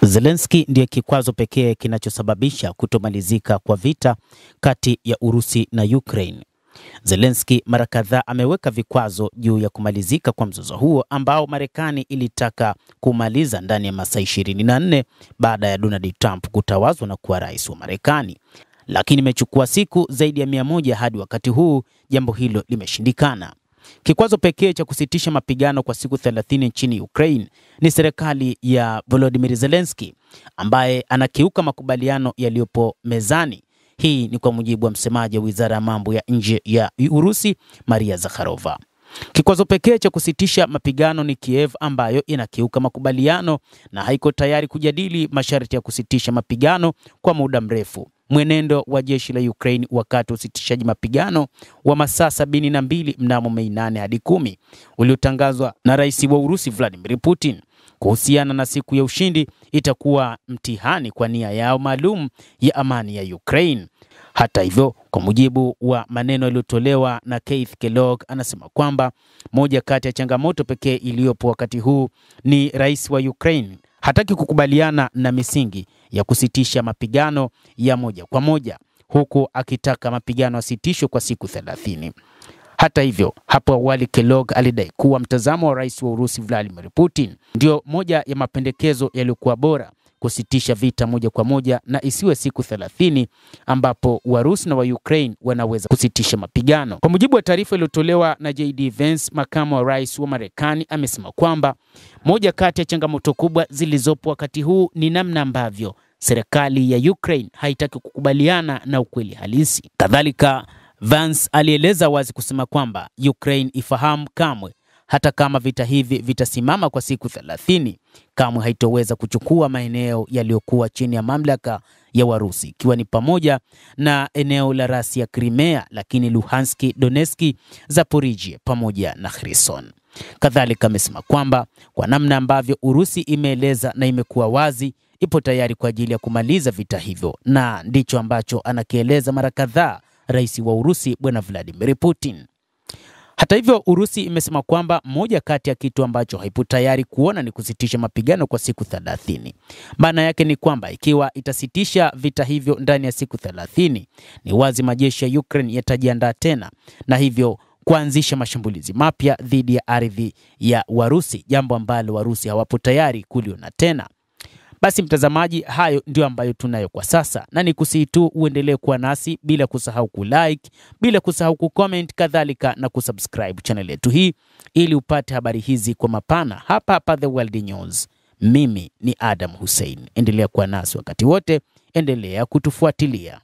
Zelensky ndiye kikwazo pekee kinachosababisha kutomalizika kwa vita kati ya Urusi na Ukraine. Zelensky mara kadhaa ameweka vikwazo juu ya kumalizika kwa mzozo huo ambao Marekani ilitaka kumaliza ndani ya masaa 24 baada ya Donald Trump kutawazwa na kuwa rais wa Marekani. Lakini imechukua siku zaidi ya 100 hadi wakati huu jambo hilo limeshindikana. Kikwazo pekee cha kusitisha mapigano kwa siku 30 nchini Ukraine ni serikali ya Volodymyr Zelensky ambaye anakiuka makubaliano yaliyopo mezani. Hii ni kwa mujibu wa msemaji wa Wizara ya Mambo ya Nje ya Urusi, Maria Zakharova. Kikwazo pekee cha kusitisha mapigano ni Kiev ambayo inakiuka makubaliano na haiko tayari kujadili masharti ya kusitisha mapigano kwa muda mrefu. Mwenendo wa jeshi la Ukraine wakati usitishaji mapigano wa masaa 72 mnamo Mei 8 hadi 10 uliotangazwa na rais wa Urusi Vladimir Putin kuhusiana na siku ya ushindi itakuwa mtihani kwa nia yao maalum ya amani ya Ukraine. Hata hivyo, kwa mujibu wa maneno yaliyotolewa na Keith Kellogg, anasema kwamba moja kati ya changamoto pekee iliyopo wakati huu ni rais wa Ukraine hataki kukubaliana na misingi ya kusitisha mapigano ya moja kwa moja, huku akitaka mapigano yasitishwe kwa siku 30. Hata hivyo, hapo awali Kellogg alidai kuwa mtazamo wa rais wa Urusi Vladimir Putin ndio moja ya mapendekezo yaliyokuwa bora, kusitisha vita moja kwa moja na isiwe siku 30 ambapo Warusi na wa Ukraine wanaweza kusitisha mapigano. Kwa mujibu wa taarifa iliyotolewa na JD Vance, makamu wa rais wa Marekani, amesema kwamba moja kati ya changamoto kubwa zilizopo wakati huu ni namna ambavyo serikali ya Ukraine haitaki kukubaliana na ukweli halisi. Kadhalika, Vance alieleza wazi kusema kwamba Ukraine ifahamu kamwe hata kama vita hivi vitasimama kwa siku 30, kamwe haitoweza kuchukua maeneo yaliyokuwa chini ya mamlaka ya Warusi, ikiwa ni pamoja na eneo la rasi ya Crimea, lakini Luhansk, Donetsk, Zaporizhia pamoja na Kherson. Kadhalika amesema kwamba kwa namna ambavyo Urusi imeeleza na imekuwa wazi, ipo tayari kwa ajili ya kumaliza vita hivyo, na ndicho ambacho anakieleza mara kadhaa rais wa Urusi bwana Vladimir Putin. Hata hivyo, Urusi imesema kwamba moja kati ya kitu ambacho haipo tayari kuona ni kusitisha mapigano kwa siku 30. Maana yake ni kwamba ikiwa itasitisha vita hivyo ndani ya siku 30, ni wazi majeshi ya Ukraine yatajiandaa tena na hivyo kuanzisha mashambulizi mapya dhidi ya ardhi ya Warusi, jambo ambalo Warusi hawapo tayari kuliona tena. Basi mtazamaji, hayo ndio ambayo tunayo kwa sasa, na nikusihi tu uendelee kuwa nasi bila kusahau kulike, bila kusahau kucomment, kadhalika na kusubscribe channel yetu hii ili upate habari hizi kwa mapana hapa The World News. Mimi ni Adam Hussein. Endelea kuwa nasi wakati wote, endelea kutufuatilia.